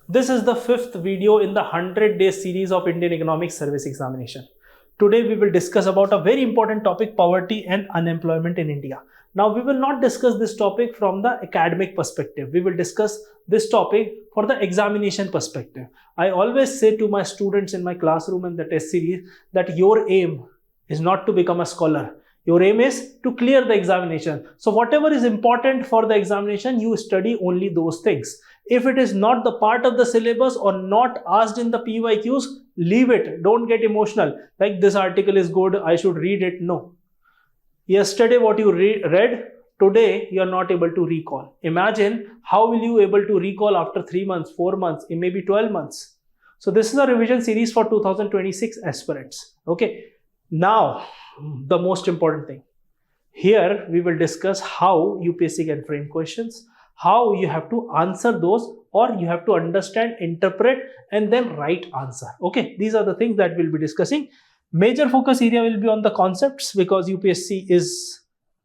This is the fifth video in the 100-day series of Indian Economic Service Examination. Today we will discuss about a very important topic, poverty and unemployment in India. Now we will not discuss this topic from the academic perspective. We will discuss this topic for the examination perspective. I always say to my students in my classroom and the test series that your aim is not to become a scholar. Your aim is to clear the examination. So whatever is important for the examination, you study only those things. If it is not the part of the syllabus or not asked in the PYQs, leave it. Don't get emotional. Like this article is good, I should read it. No. Yesterday what you read, today you are not able to recall. Imagine how will you able to recall after 3 months, 4 months, maybe 12 months. So this is a revision series for 2026 aspirants. Okay. Now, the most important thing. Here we will discuss how UPSC can frame questions, how you have to answer those, or you have to understand, interpret, and then write answer. Okay, these are the things that we'll be discussing. Major focus area will be on the concepts because UPSC is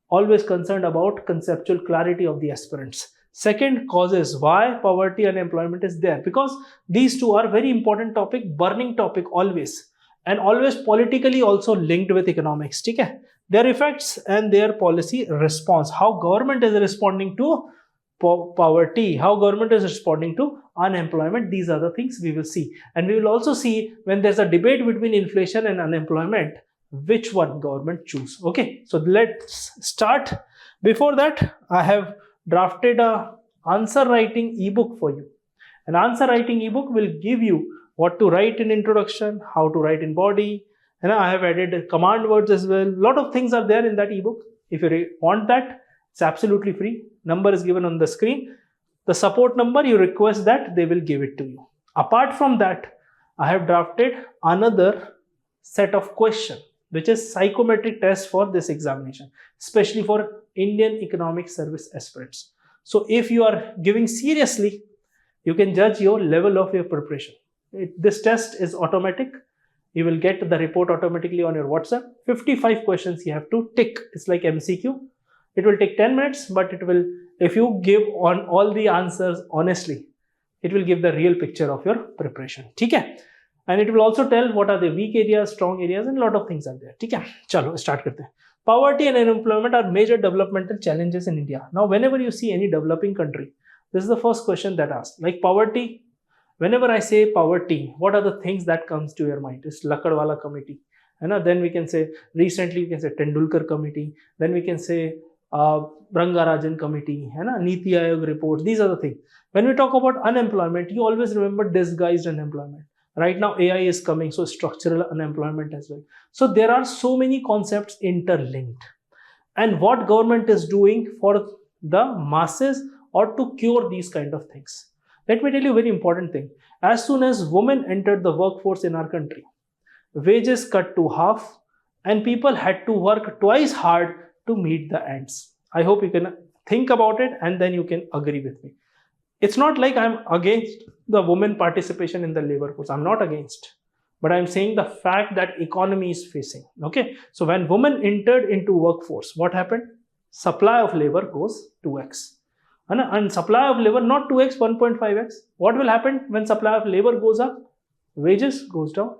always concerned about conceptual clarity of the aspirants. Second, causes why poverty and unemployment is there, because these two are very important topic, burning topic always, and always politically also linked with economics. Okay? Their effects and their policy response, how government is responding to poverty, how government is responding to unemployment. These are the things we will see, and we will also see when there's a debate between inflation and unemployment, which one government choose. Okay, so let's start. Before that, I have drafted a answer writing ebook for you. An answer writing ebook will give you what to write in introduction, how to write in body, and I have added command words as well. A lot of things are there in that ebook. If you want that, it's absolutely free. Number is given on the screen. The support number, you request that, they will give it to you. Apart from that, I have drafted another set of questions, which is psychometric test for this examination, especially for Indian Economic Service aspirants. So if you are giving seriously, you can judge your level of your preparation. This test is automatic. You will get the report automatically on your WhatsApp. 55 questions you have to tick. It's like MCQ. It will take 10 minutes, but it will, if you give on all the answers honestly, it will give the real picture of your preparation. Okay? And it will also tell what are the weak areas, strong areas, and a lot of things are there. Okay? Chalo, start karte. Poverty and unemployment are major developmental challenges in India. Now, whenever you see any developing country, this is the first question that asks. Like poverty, whenever I say poverty, what are the things that comes to your mind? It's Lakadwala committee. And then we can say, recently we can say Tendulkar committee. Then we can say Rangarajan committee, Niti Aayog report. These are the things. When we talk about unemployment, you always remember disguised unemployment. Right now AI is coming, so structural unemployment as well. So there are so many concepts interlinked. And what government is doing for the masses or to cure these kind of things. Let me tell you a very important thing. As soon as women entered the workforce in our country, wages cut to half and people had to work twice hard to meet the ends. I hope you can think about it and then you can agree with me. It's not like I'm against the women participation in the labor force. I'm not against. But I'm saying the fact that economy is facing. Okay. So when women entered into workforce, what happened? Supply of labor goes 2x. And supply of labor not 2x, 1.5x. What will happen when supply of labor goes up? Wages goes down.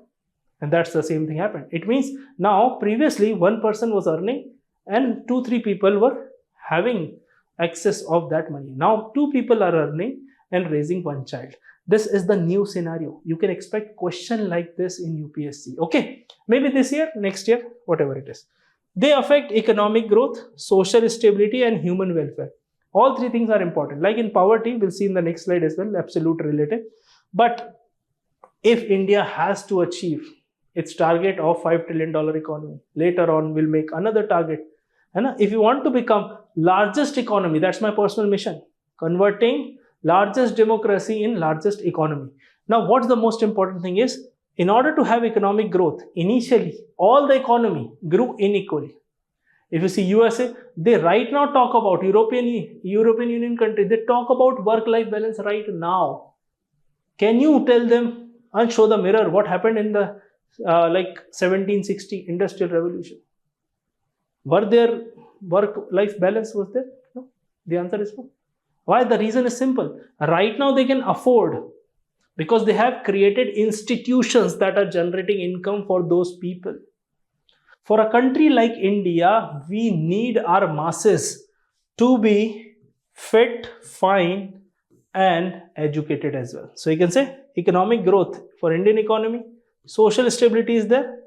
And that's the same thing happened. It means now previously one person was earning and 2-3 people were having excess of that money. Now 2 people are earning and raising 1 child. This is the new scenario. You can expect question like this in UPSC. Okay, maybe this year, next year, whatever it is. They affect economic growth, social stability, and human welfare. All 3 things are important. Like in poverty, we'll see in the next slide as well, absolute relative. But if India has to achieve its target of $5 trillion economy, later on we'll make another target. And if you want to become largest economy, that's my personal mission, converting largest democracy in largest economy. Now, what's the most important thing is, in order to have economic growth, initially, all the economy grew unequally. If you see USA, they right now talk about European Union country, they talk about work-life balance right now. Can you tell them and show the mirror what happened in the 1760 industrial revolution? Were there work-life balance was there? No. The answer is no. Why? The reason is simple. Right now they can afford because they have created institutions that are generating income for those people. For a country like India, we need our masses to be fit, fine, and educated as well. So you can say economic growth for Indian economy, social stability is there,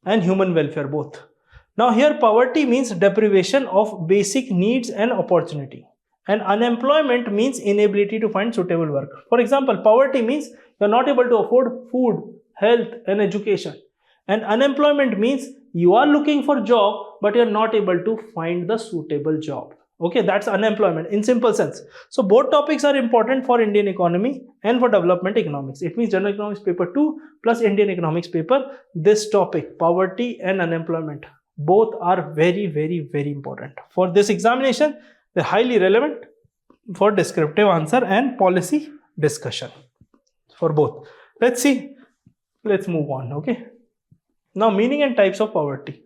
and human welfare both. Now here poverty means deprivation of basic needs and opportunity, and unemployment means inability to find suitable work. For example, poverty means you are not able to afford food, health, and education, and unemployment means you are looking for job but you are not able to find the suitable job. Okay, that's unemployment in simple sense. So both topics are important for Indian economy and for development economics. It means general economics paper 2 plus Indian economics paper, this topic, poverty and unemployment, both are very, very, very important. For this examination, they're highly relevant for descriptive answer and policy discussion for both. Let's see, let's move on. Okay, now meaning and types of poverty.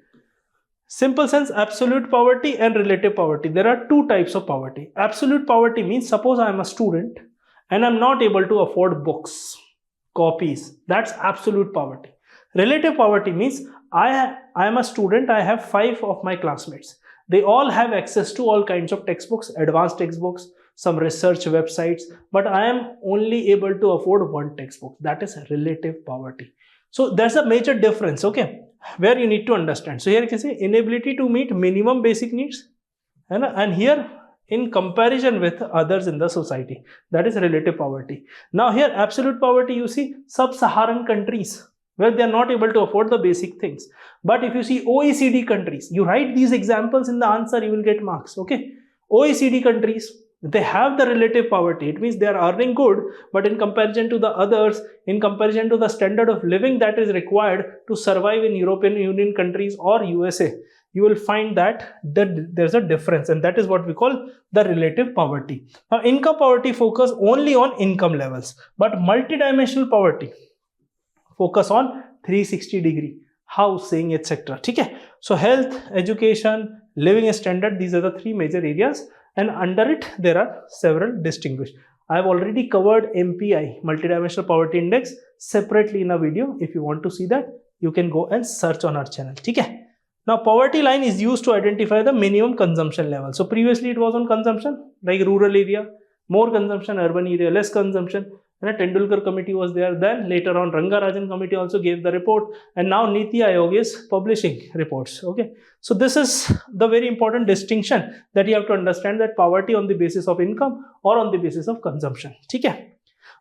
Simple sense, absolute poverty and relative poverty. There are two types of poverty. Absolute poverty means suppose I am a student and I'm not able to afford books, copies. That's absolute poverty. Relative poverty means I am a student, I have 5 of my classmates. They all have access to all kinds of textbooks, advanced textbooks, some research websites, but I am only able to afford one textbook. That is relative poverty. So there's a major difference, okay, where you need to understand. So here you can say inability to meet minimum basic needs, and here in comparison with others in the society, that is relative poverty. Now here absolute poverty, you see sub-Saharan countries where they are not able to afford the basic things. But if you see OECD countries, you write these examples in the answer, you will get marks. Okay, OECD countries, they have the relative poverty. It means they are earning good, but in comparison to the others, in comparison to the standard of living that is required to survive in European Union countries or USA, you will find that there's a difference, and that is what we call the relative poverty. Now income poverty focus only on income levels, but multidimensional poverty focus on 360-degree housing, etc. Okay, so health, education, living standard, these are the 3 major areas, and under it there are several distinguished. I have already covered MPI, Multidimensional Poverty Index, separately in a video. If you want to see that, you can go and search on our channel. Okay. Now poverty line is used to identify the minimum consumption level. So previously it was on consumption, like rural area, more consumption, urban area, less consumption. And a Tendulkar committee was there. Then later on Rangarajan committee also gave the report, and now Niti Aayog is publishing reports. Okay, so this is the very important distinction that you have to understand, that poverty on the basis of income or on the basis of consumption. Okay,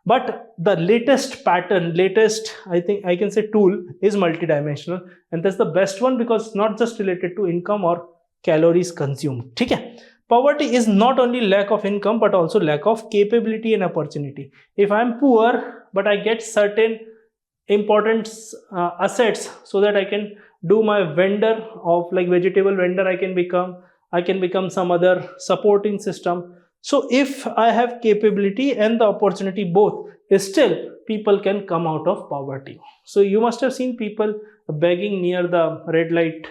but the latest pattern, I think I can say tool is multidimensional, and that's the best one because it's not just related to income or calories consumed. Okay. Poverty is not only lack of income but also lack of capability and opportunity. If I am poor but I get certain important assets so that I can do my vendor of like vegetable vendor, I can become some other supporting system. So if I have capability and the opportunity both, still people can come out of poverty. So you must have seen people begging near the red light,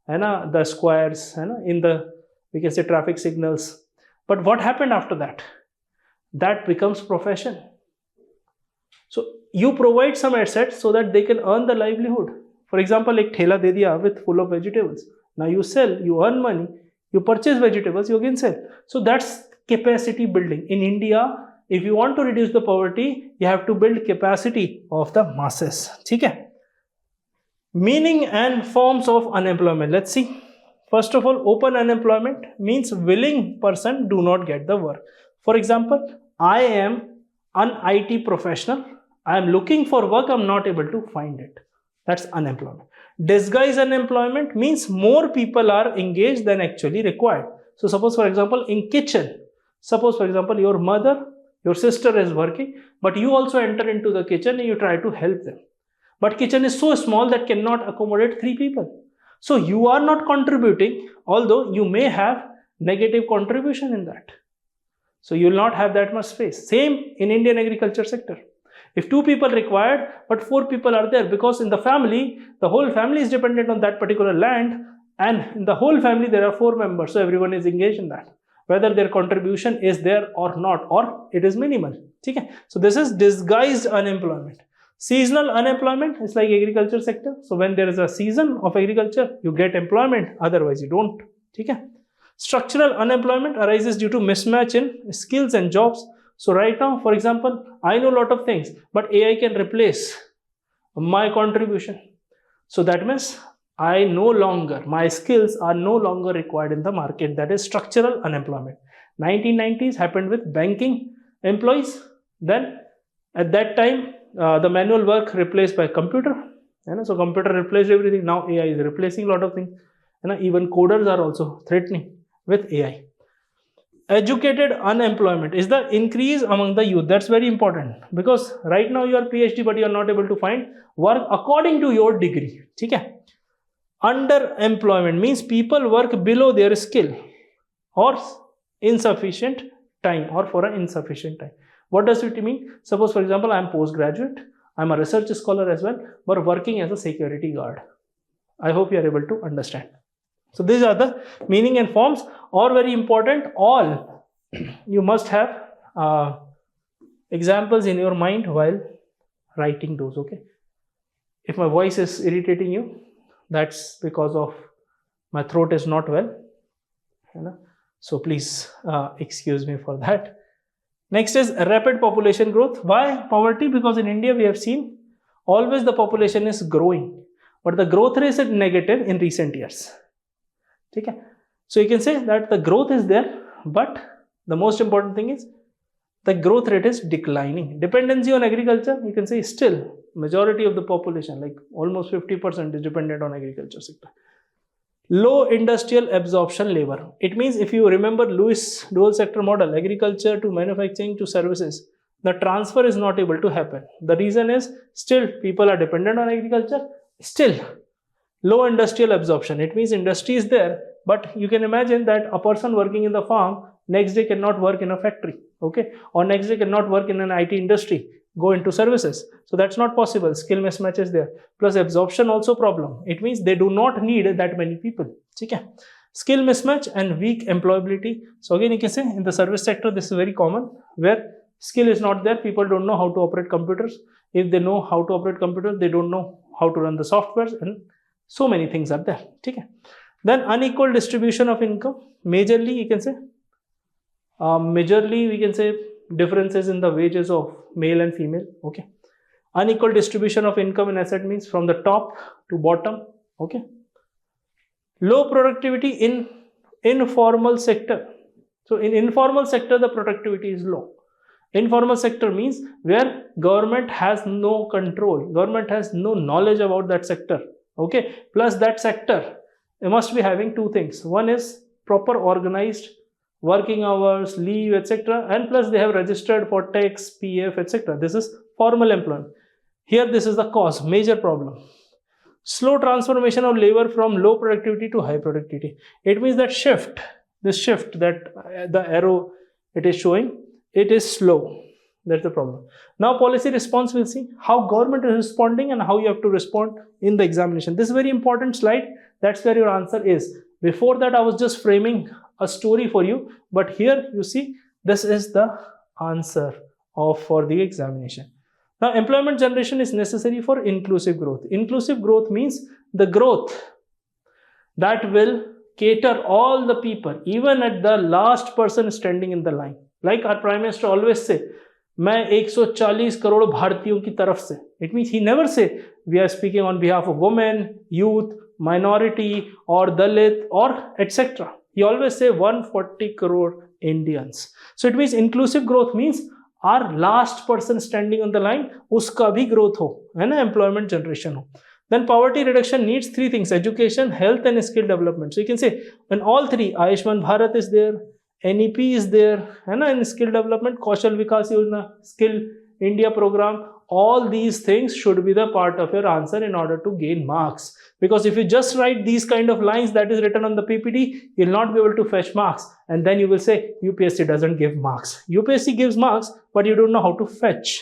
the squares, in the, we can say, traffic signals. But what happened after that? That becomes profession. So you provide some assets so that they can earn the livelihood. For example, like thela de diya with full of vegetables. Now you sell, you earn money, you purchase vegetables, you again sell. So that's capacity building. In India, if you want to reduce the poverty, you have to build capacity of the masses. Okay? Meaning and forms of unemployment. Let's see. First of all, open unemployment means willing person do not get the work. For example, I am an IT professional. I am looking for work. I am not able to find it. That's unemployment. Disguised unemployment means more people are engaged than actually required. So suppose, for example, in kitchen, suppose, for example, your mother, your sister is working, but you also enter into the kitchen and you try to help them. But kitchen is so small that cannot accommodate 3 people. So you are not contributing, although you may have negative contribution in that. So you will not have that much space. Same in Indian agriculture sector. If 2 people required, but 4 people are there, because in the family, the whole family is dependent on that particular land, and in the whole family there are 4 members, so everyone is engaged in that. whether their contribution is there or not, or it is minimal. Okay? So this is disguised unemployment. Seasonal unemployment is like agriculture sector. So when there is a season of agriculture, you get employment, otherwise you don't. Okay? Structural unemployment arises due to mismatch in skills and jobs. So right now, for example, I know a lot of things, but AI can replace my contribution. So that means my skills are no longer required in the market. That is structural unemployment. 1990s happened with banking employees. Then at that time, the manual work replaced by computer. So computer replaced everything. Now AI is replacing a lot of things. Even coders are also threatening with AI. Educated unemployment is the increase among the youth. That's very important, because right now you are PhD but you are not able to find work according to your degree. Okay? Underemployment means people work below their skill or insufficient time, or for an insufficient time. What does it mean? Suppose, for example, I am postgraduate, I am a research scholar as well, but working as a security guard. I hope you are able to understand. So these are the meaning and forms, or very important, all you must have examples in your mind while writing those. Okay? If my voice is irritating you, that's because of my throat is not well. So please excuse me for that. Next is rapid population growth. Why poverty? Because in India we have seen always the population is growing, but the growth rate is negative in recent years. Okay? So you can say that the growth is there, but the most important thing is the growth rate is declining. Dependency on agriculture, you can say still majority of the population, like almost 50%, is dependent on agriculture sector. Low industrial absorption labor. It means, if you remember Lewis dual sector model, agriculture to manufacturing to services, the transfer is not able to happen. The reason is still people are dependent on agriculture, still low industrial absorption. It means industry is there, but you can imagine that a person working in the farm next day cannot work in a factory, okay, or next day cannot work in an IT industry, go into services. So that's not possible. Skill mismatch is there. Plus absorption also problem. It means they do not need that many people. Okay? Skill mismatch and weak employability. So again, you can say in the service sector, this is very common, where skill is not there. People don't know how to operate computers. If they know how to operate computers, they don't know how to run the softwares, and so many things are there. Okay? Then unequal distribution of income. Majorly, you can say, we can say differences in the wages of male and female. Okay? Unequal distribution of income and asset means from the top to bottom. Okay? Low productivity in informal sector. So in informal sector, the productivity is low. Informal sector means where government has no control, government has no knowledge about that sector. Okay? Plus that sector, they must be having two things. One is proper organized working hours, leave, etc. And plus they have registered for tax, PF, etc. This is formal employment. Here this is the cause, major problem. Slow transformation of labor from low productivity to high productivity. It means that this shift that the arrow it is showing, it is slow. That's the problem. Now policy response, we'll see how government is responding and how you have to respond in the examination. This is a very important slide. That's where your answer is. Before that, I was just framing a story for you, but here you see this is the answer for the examination. Now employment generation is necessary for inclusive growth. Inclusive growth means the growth that will cater all the people, even at the last person standing in the line. Like our Prime Minister always say, मैं 140 करोड़ भारतीयों की तरफ से. It means he never say we are speaking on behalf of women, youth, minority or Dalit or etc. He always say 140 crore Indians. So it means inclusive growth means our last person standing on the line, uska bhi growth ho, hai na, employment generation ho. Then poverty reduction needs three things: education, health and skill development. So you can say when all three, Ayushman Bharat is there, NEP is there, and skill development, Kaushal Vikas Yojana, Skill India program, all these things should be the part of your answer in order to gain marks. Because if you just write these kind of lines that is written on the PPT, you'll not be able to fetch marks. And then you will say UPSC doesn't give marks. UPSC gives marks, but you don't know how to fetch.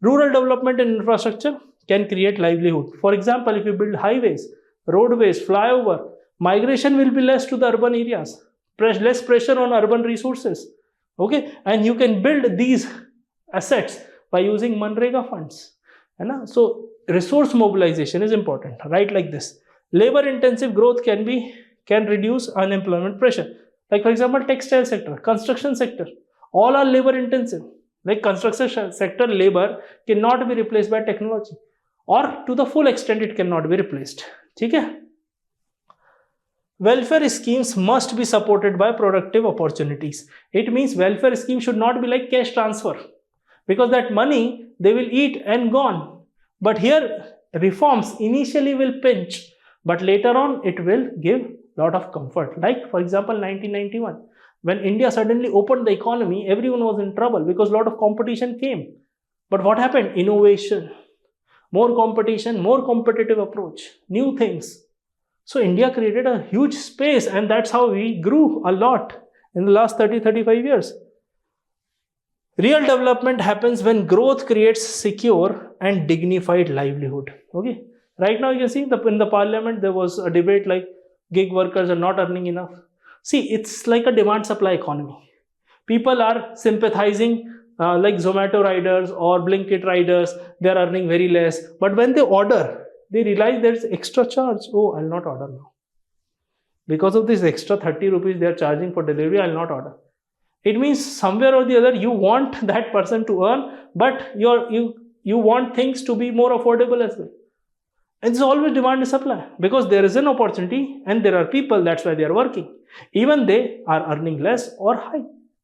Rural development and infrastructure can create livelihood. For example, if you build highways, roadways, flyover, migration will be less to the urban areas. less pressure on urban resources. Okay, and you can build these assets by using Manrega funds. So resource mobilization is important, right? Like this, labor intensive growth can reduce unemployment pressure. Like for example, textile sector, construction sector, all are labor intensive. Like construction sector labor cannot be replaced by technology, or to the full extent it cannot be replaced. Okay? Welfare schemes must be supported by productive opportunities. It means welfare scheme should not be like cash transfer, because that money they will eat and gone. But here reforms initially will pinch, but later on it will give lot of comfort. Like for example 1991, when India suddenly opened the economy, everyone was in trouble because a lot of competition came. But what happened? Innovation, more competition, more competitive approach, new things. So India created a huge space, and that's how we grew a lot in the last 30-35 years. Real development happens when growth creates secure and dignified livelihood. Okay. Right now you can see in the parliament there was a debate like gig workers are not earning enough. See, it's like a demand supply economy. People are sympathizing like Zomato riders or Blinkit riders, they are earning very less. But when they order, they realize there's extra charge. Oh, I'll not order now. Because of this extra 30 rupees they are charging for delivery, I'll not order. It means somewhere or the other you want that person to earn, but you want things to be more affordable as well. It's always demand and supply, because there is an opportunity and there are people, that's why they are working. Even they are earning less or high,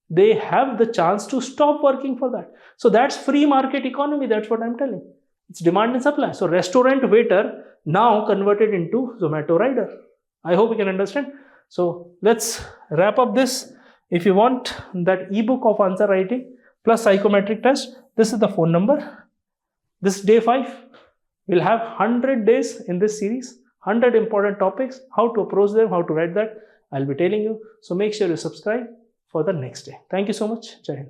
they have the chance to stop working for that. So that's free market economy, that's what I'm telling. It's demand and supply. So restaurant waiter now converted into Zomato rider. I hope you can understand. So let's wrap up this. If you want that ebook of answer writing plus psychometric test, this is the phone number. This is day 5. We'll have 100 days in this series, 100 important topics, how to approach them, how to write that. I'll be telling you. So make sure you subscribe for the next day. Thank you so much. Jai Hind.